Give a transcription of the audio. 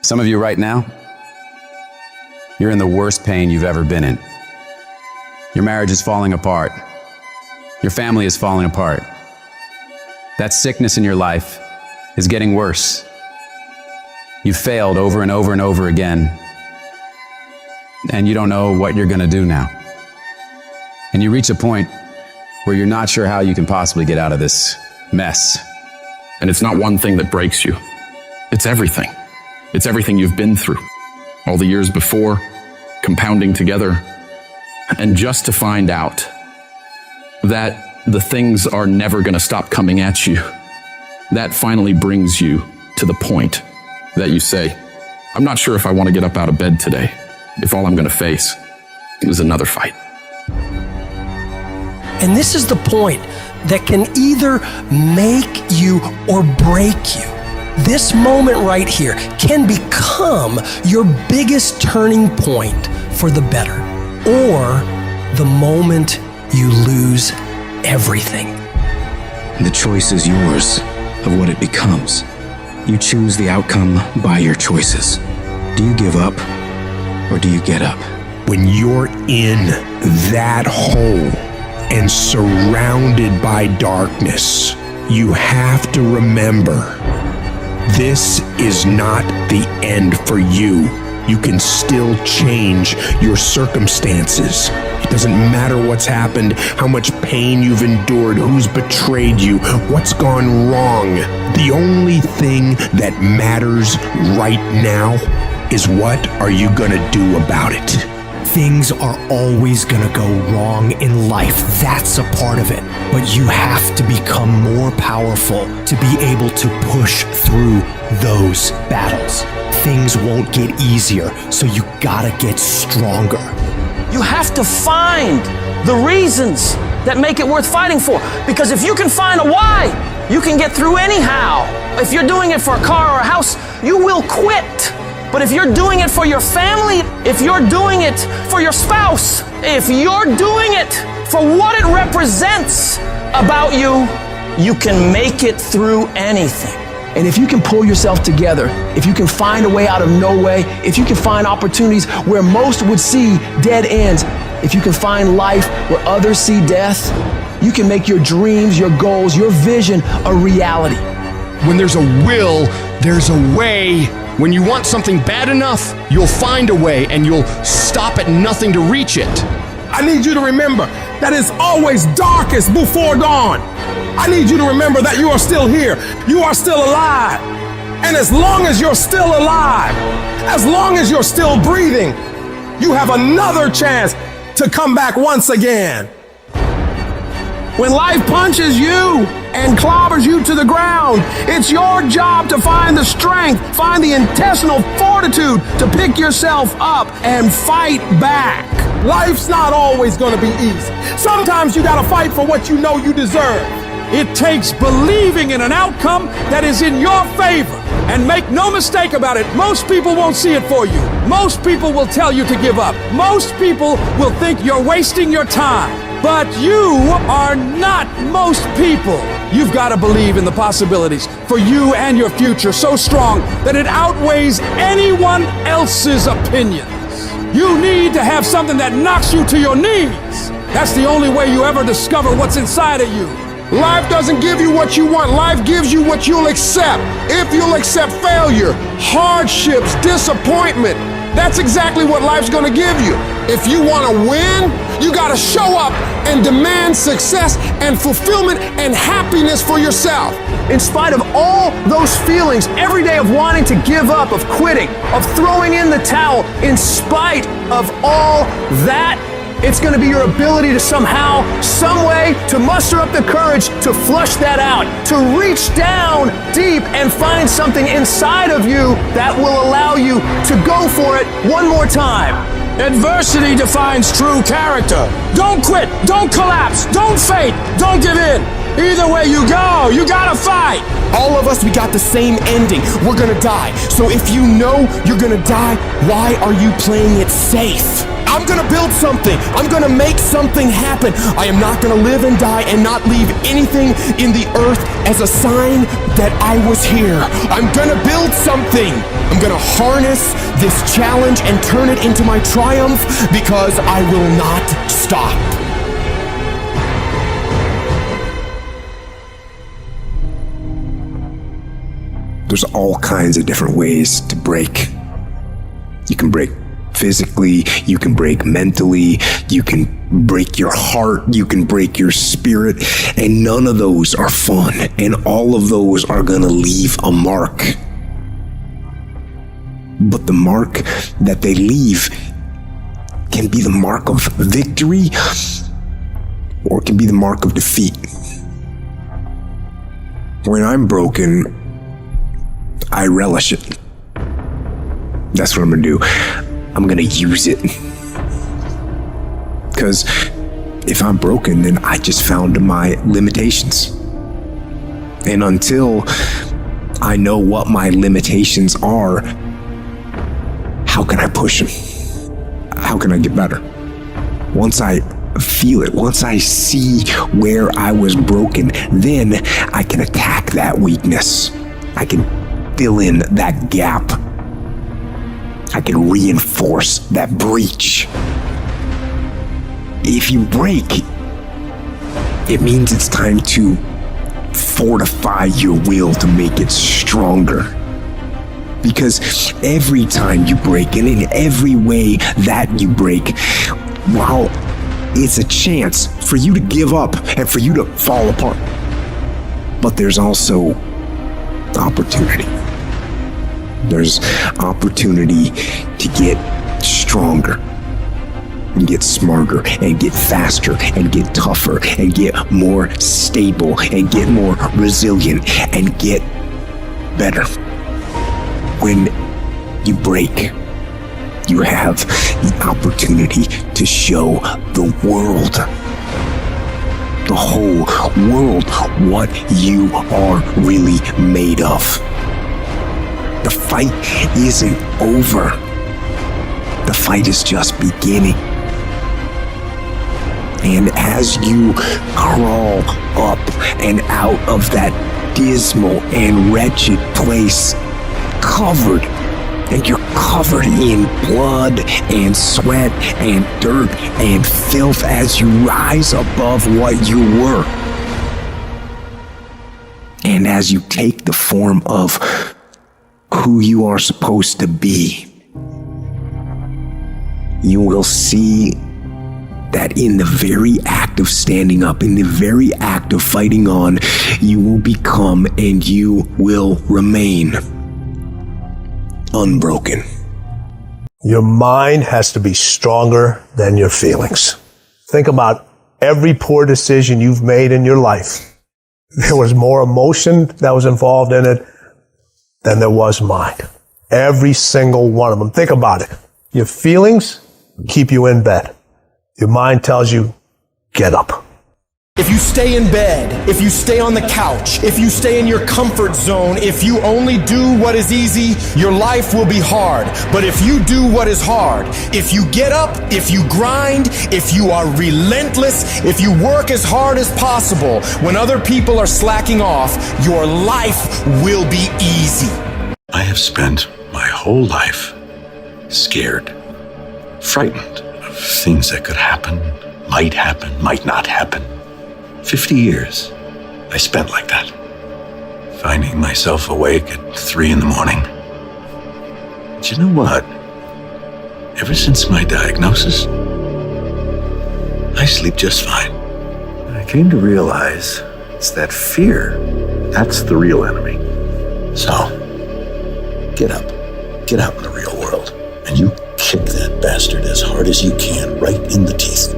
Some of you right now, you're in the worst pain you've ever been in. Your marriage is falling apart. Your family is falling apart. That sickness in your life is getting worse. You've failed over and over and over again, and you don't know what you're going to do now. And you reach a point where you're not sure how you can possibly get out of this mess. And it's not one thing that breaks you. It's everything. It's everything you've been through. All the years before, compounding together. And just to find out that the things are never going to stop coming at you, that finally brings you to the point that you say, I'm not sure if I want to get up out of bed today, if all I'm going to face is another fight. And this is the point that can either make you or break you. This moment right here can become your biggest turning point for the better, or the moment you lose everything. The choice is yours of what it becomes. You choose the outcome by your choices. Do you give up or do you get up? When you're in that hole and surrounded by darkness, you have to remember, this is not the end for you. You can still change your circumstances. It doesn't matter what's happened, how much pain you've endured, who's betrayed you, what's gone wrong. The only thing that matters right now is what are you gonna do about it? Things are always gonna go wrong in life. That's a part of it. But you have to become more powerful to be able to push through those battles. Things won't get easier, so you gotta get stronger. You have to find the reasons that make it worth fighting for. Because if you can find a why, you can get through anyhow. If you're doing it for a car or a house, you will quit. But if you're doing it for your family, if you're doing it for your spouse, if you're doing it for what it represents about you, you can make it through anything. And if you can pull yourself together, if you can find a way out of no way, if you can find opportunities where most would see dead ends, if you can find life where others see death, you can make your dreams, your goals, your vision a reality. When there's a will, there's a way. When you want something bad enough, you'll find a way and you'll stop at nothing to reach it. I need you to remember that it's always darkest before dawn. I need you to remember that you are still here. You are still alive. And as long as you're still alive, as long as you're still breathing, you have another chance to come back once again. When life punches you and clobbers you to the ground, it's your job to find the strength, find the intestinal fortitude to pick yourself up and fight back. Life's not always going to be easy. Sometimes you got to fight for what you know you deserve. It takes believing in an outcome that is in your favor. And make no mistake about it, most people won't see it for you. Most people will tell you to give up. Most people will think you're wasting your time. But you are not most people. You've got to believe in the possibilities for you and your future so strong that it outweighs anyone else's opinions. You need to have something that knocks you to your knees. That's the only way you ever discover what's inside of you. Life doesn't give you what you want. Life gives you what you'll accept. If you'll accept failure, hardships, disappointment, that's exactly what life's gonna give you. If you wanna win, you gotta show up and demand success and fulfillment and happiness for yourself. In spite of all those feelings every day of wanting to give up, of quitting, of throwing in the towel, in spite of all that, it's going to be your ability to somehow, some way, to muster up the courage to flush that out, to reach down deep and find something inside of you that will allow you to go for it one more time. Adversity defines true character. Don't quit, don't collapse, don't faint, don't give in. Either way you go, you gotta fight. All of us, we got the same ending. We're gonna die. So if you know you're gonna die, why are you playing it safe? I'm gonna build something. I'm gonna make something happen. I am not gonna live and die and not leave anything in the earth as a sign that I was here. I'm gonna build something. I'm gonna harness this challenge and turn it into my triumph because I will not stop. There's all kinds of different ways to break. You can break physically, you can break mentally, you can break your heart, you can break your spirit, and none of those are fun, and all of those are gonna leave a mark. But the mark that they leave can be the mark of victory, or it can be the mark of defeat. When I'm broken, I relish it. That's what I'm gonna do. I'm gonna use it. Because if I'm broken, then I just found my limitations. And until I know what my limitations are, how can I push them? How can I get better? Once I feel it, once I see where I was broken, then I can attack that weakness. I can fill in that gap. I can reinforce that breach. If you break, it means it's time to fortify your will to make it stronger. Because every time you break, and in every way that you break, while it's a chance for you to give up and for you to fall apart, but there's also opportunity. There's opportunity to get stronger and get smarter and get faster and get tougher and get more stable and get more resilient and get better. When you break, you have the opportunity to show the world, the whole world, what you are really made of. The fight isn't over. The fight is just beginning. And as you crawl up and out of that dismal and wretched place, covered, and you're covered in blood and sweat and dirt and filth as you rise above what you were. And as you take the form of who you are supposed to be, you will see that in the very act of standing up, in the very act of fighting on, you will become and you will remain unbroken. Your mind has to be stronger than your feelings. Think about every poor decision you've made in your life. There was more emotion that was involved in it than there was mind. Every single one of them. Think about it. Your feelings keep you in bed. Your mind tells you, get up. If you stay in bed, if you stay on the couch, if you stay in your comfort zone, if you only do what is easy, your life will be hard. But if you do what is hard, if you get up, if you grind, if you are relentless, if you work as hard as possible, when other people are slacking off, your life will be easy. I have spent my whole life scared, frightened of things that could happen, might not happen. 50 years I spent like that, finding myself awake at 3 a.m. But you know what? Ever since my diagnosis, I sleep just fine. I came to realize it's that fear, that's the real enemy. So, get up, get out in the real world, and you kick that bastard as hard as you can right in the teeth.